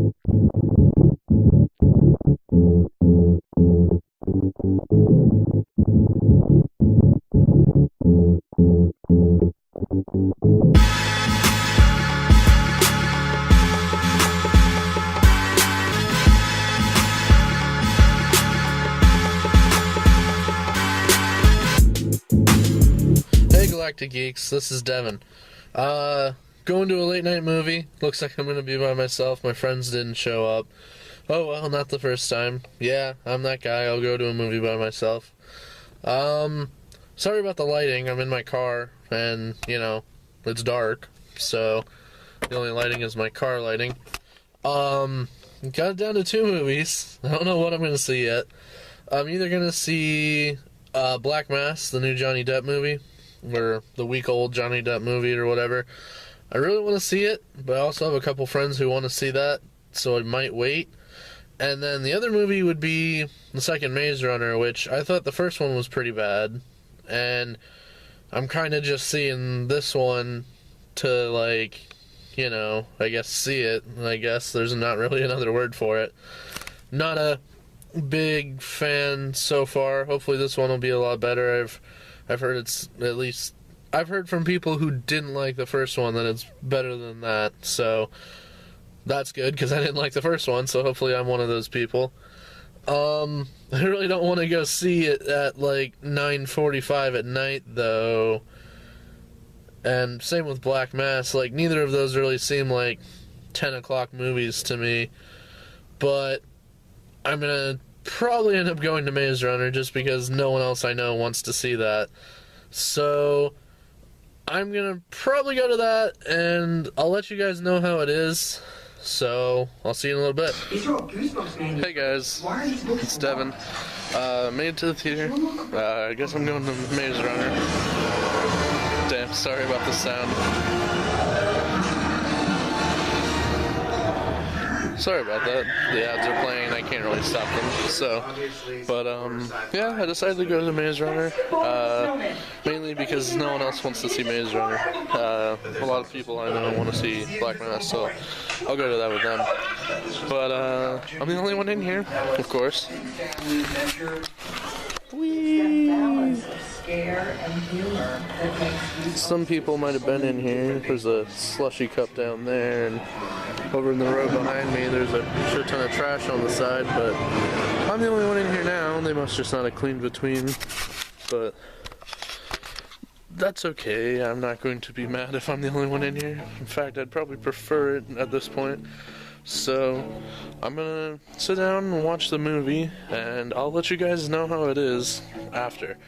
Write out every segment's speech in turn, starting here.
Hey Galactic Geeks, this is Devin. Going to a late night movie. Looks like I'm gonna be by myself. My friends didn't show up. Oh well, not the first time. Yeah, I'm that guy. I'll go to a movie by myself. Sorry about the lighting. I'm in my car, and, it's dark, so the only lighting is my car lighting. Got it down to 2 movies. I don't know what I'm gonna see yet. I'm either gonna see Black Mass, the new Johnny Depp movie, or the week-old Johnny Depp movie, or whatever. I really want to see it, but I also have a couple friends who want to see that, so I might wait. And then the other movie would be the second Maze Runner, which I thought the first one was pretty bad, and I'm kind of just seeing this one to, I guess see it. I guess there's not really another word for it. Not a big fan so far. Hopefully this one will be a lot better. I've heard it's at least... I've heard from people who didn't like the first one that it's better than that, so that's good, because I didn't like the first one, so hopefully I'm one of those people. I really don't want to go see it at, 9:45 at night, though. And same with Black Mass. Neither of those really seem like 10 o'clock movies to me. But I'm going to probably end up going to Maze Runner just because no one else I know wants to see that. So I'm going to probably go to that, and I'll let you guys know how it is. So I'll see you in a little bit. Hey guys, it's Devin. Made it to the theater. I guess I'm going to Maze Runner. Damn, sorry about the sound. Sorry about that. The ads are playing and I can't really stop them. So, but yeah, I decided to go to Maze Runner. Mainly because no one else wants to see Maze Runner. A lot of people I know want to see Black Mass, so I'll go to that with them. But I'm the only one in here, of course. Whee! Some people might have been in here. There's a slushy cup down there, and over in the row behind me there's a shit ton of trash on the side, but I'm the only one in here now. They must just not have cleaned between, but that's okay. I'm not going to be mad if I'm the only one in here. In fact, I'd probably prefer it at this point. So I'm gonna sit down and watch the movie, and I'll let you guys know how it is after.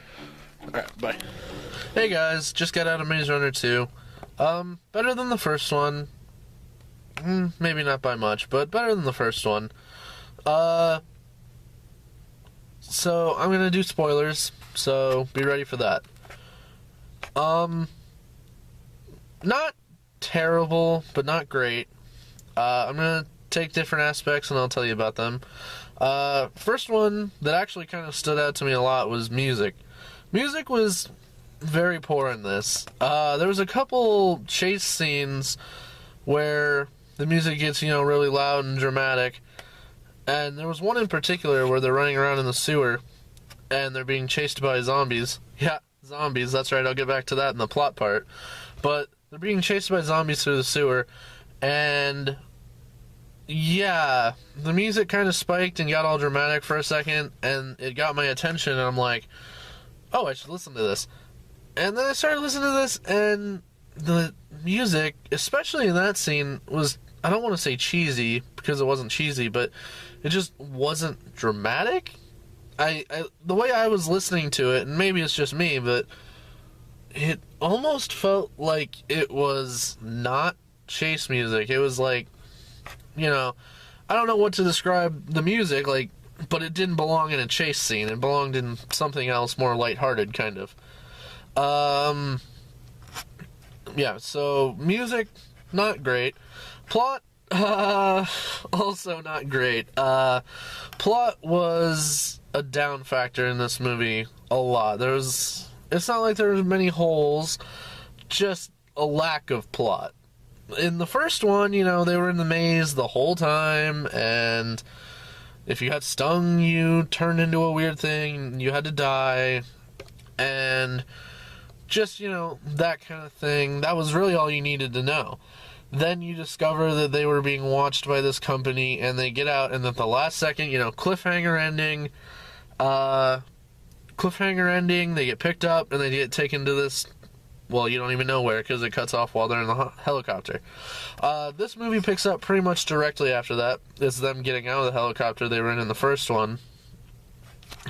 Alright, bye. Hey guys, just got out of Maze Runner 2. Better than the first one. Maybe not by much, but better than the first one. So I'm gonna do spoilers, so be ready for that. Not terrible, but not great. I'm gonna take different aspects and I'll tell you about them. First one that actually kind of stood out to me a lot was music. Music was very poor in this. There was a couple chase scenes where the music gets, really loud and dramatic. And there was one in particular where they're running around in the sewer and they're being chased by zombies. Yeah, zombies, that's right, I'll get back to that in the plot part. But they're being chased by zombies through the sewer, and yeah, the music kind of spiked and got all dramatic for a second, and it got my attention, and I'm like, oh, I should listen to this. And then I started listening to this, and the music, especially in that scene, was, I don't want to say cheesy, because it wasn't cheesy, but it just wasn't dramatic. The way I was listening to it, and maybe it's just me, but it almost felt like it was not chase music. It was like, I don't know what to describe the music, but it didn't belong in a chase scene. It belonged in something else more lighthearted, kind of. Yeah, so music, not great. Plot, also not great. Plot was a down factor in this movie a lot. It's not like there were many holes, just a lack of plot. in the first one, you know, they were in the maze the whole time, and if you got stung, you turned into a weird thing, you had to die, and just, you know, that kind of thing. That was really all you needed to know. Then you discover that they were being watched by this company, and they get out, and at the last second, you know, cliffhanger ending, they get picked up, and they get taken to this, well, you don't even know where, because it cuts off while they're in the helicopter. This movie picks up pretty much directly after that. It's them getting out of the helicopter they were in the first one,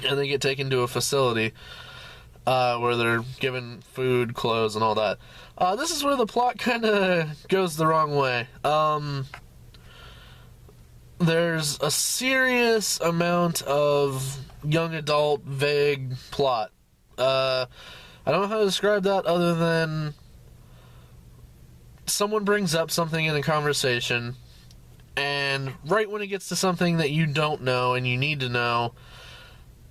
and they get taken to a facility, where they're given food, clothes, and all that. This is where the plot kind of goes the wrong way. There's a serious amount of young adult, vague plot. I don't know how to describe that other than someone brings up something in a conversation, and right when it gets to something that you don't know and you need to know,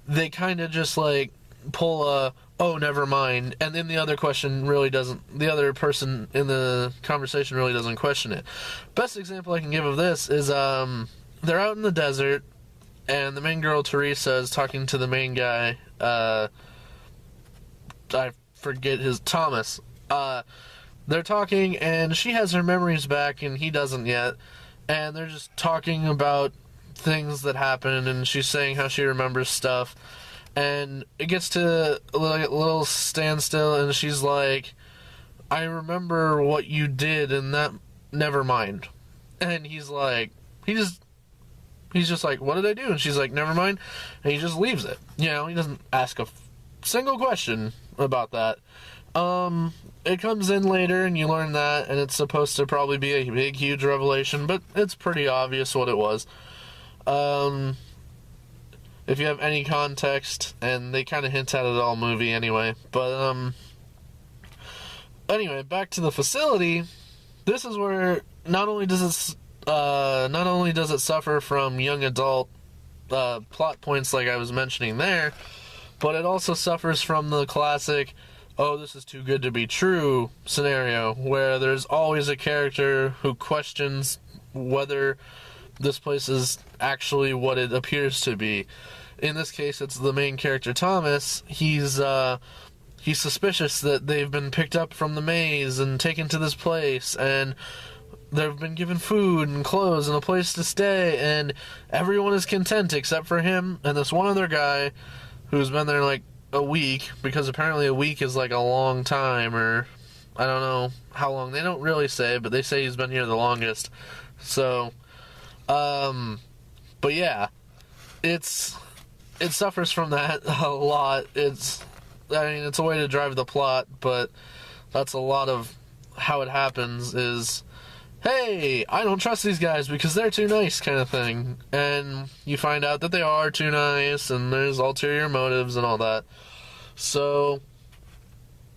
they kind of just, like, pull a, oh, never mind, and then the other person really doesn't, the other person in the conversation really doesn't question it. Best example I can give of this is, they're out in the desert, and the main girl, Teresa, is talking to the main guy, I forget his, Thomas. They're talking, and she has her memories back, and he doesn't yet, and they're just talking about things that happened, and she's saying how she remembers stuff. And it gets to a little standstill, and she's like, I remember what you did, and that, never mind. And he's like, he's just like, what did I do? And she's like, never mind. And he just leaves it. You know, he doesn't ask a single question about that. It comes in later, and you learn that, and it's supposed to probably be a big, huge revelation, but it's pretty obvious what it was. If you have any context, and they kind of hint at it all movie anyway. But, anyway, back to the facility. This is where not only does it suffer from young adult plot points like I was mentioning there, but it also suffers from the classic, oh, this is too good to be true scenario, where there's always a character who questions whether this place is actually what it appears to be. In this case, it's the main character, Thomas. He's suspicious that they've been picked up from the maze and taken to this place, and they've been given food and clothes and a place to stay, and everyone is content except for him and this one other guy who's been there like a week, because apparently a week is like a long time, or I don't know how long. They don't really say, but they say he's been here the longest. So, but yeah, it suffers from that a lot. It's a way to drive the plot, but that's a lot of how it happens is, hey, I don't trust these guys because they're too nice, kind of thing. And you find out that they are too nice, and there's ulterior motives and all that. So,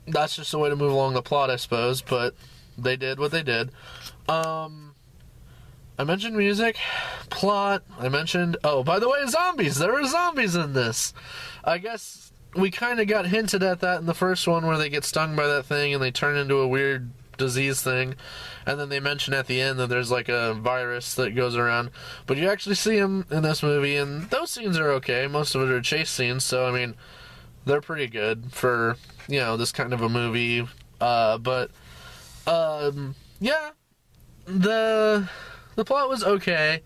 that's just a way to move along the plot, I suppose, but they did what they did. I mentioned music, plot, I mentioned, oh, by the way, zombies! There were zombies in this! I guess we kind of got hinted at that in the first one, where they get stung by that thing and they turn into a weird disease thing, and then they mention at the end that there's like a virus that goes around, but you actually see them in this movie, and those scenes are okay. Most of it are chase scenes, so I mean, they're pretty good for, you know, this kind of a movie, but yeah, the plot was okay,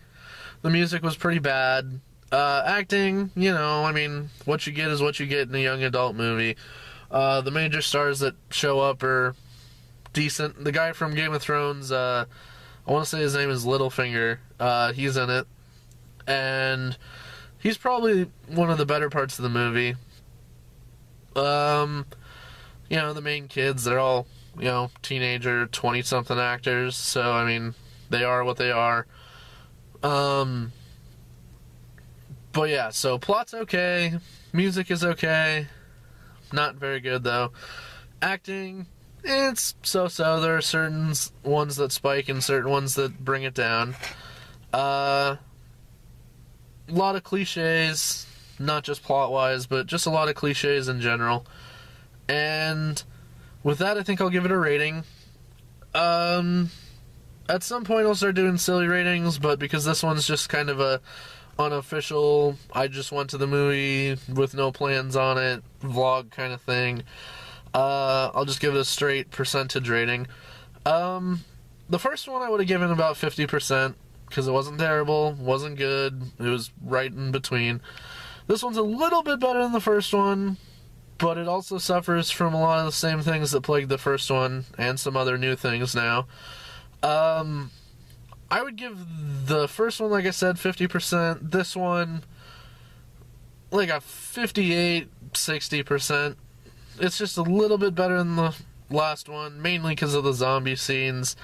the music was pretty bad, acting, you know, I mean, what you get is what you get in a young adult movie. The major stars that show up are decent. The guy from Game of Thrones, I want to say his name is Littlefinger, he's in it, and he's probably one of the better parts of the movie. You know, the main kids, they're all, you know, teenager, 20-something actors, so, I mean, they are what they are. But yeah, so plot's okay, music is okay, not very good, though. Acting, it's so-so. There are certain ones that spike and certain ones that bring it down. A lot of cliches, not just plot-wise, but just a lot of cliches in general. And with that, I think I'll give it a rating. At some point I'll start doing silly ratings, but because this one's just kind of a unofficial, I just went to the movie with no plans on it, vlog kind of thing, I'll just give it a straight percentage rating. The first one I would have given about 50%, because it wasn't terrible, wasn't good, it was right in between. This one's a little bit better than the first one, but it also suffers from a lot of the same things that plagued the first one, and some other new things now. I would give the first one, like I said, 50%. This one, like a 58, 60%. It's just a little bit better than the last one, mainly because of the zombie scenes.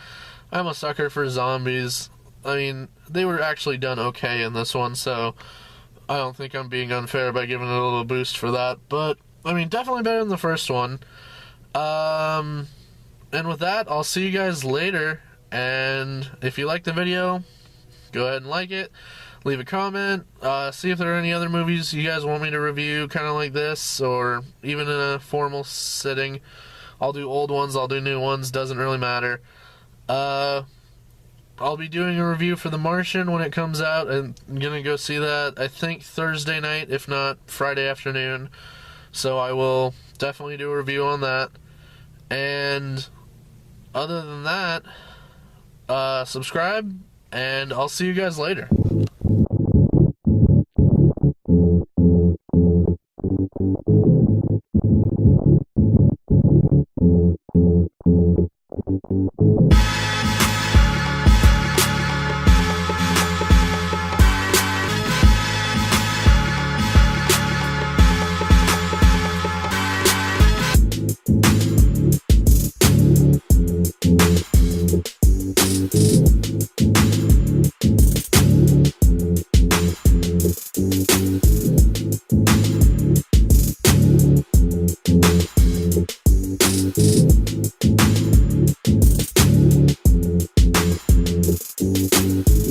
I'm a sucker for zombies. I mean, they were actually done okay in this one, so I don't think I'm being unfair by giving it a little boost for that. But, I mean, definitely better than the first one. And with that, I'll see you guys later. And if you like the video, go ahead and like it. Leave a comment. See if there are any other movies you guys want me to review, kind of like this, or even in a formal sitting. I'll do old ones, I'll do new ones, doesn't really matter. I'll be doing a review for The Martian when it comes out, and I'm gonna go see that, I think, Thursday night, if not Friday afternoon. So I will definitely do a review on that. And other than that, subscribe, and I'll see you guys later.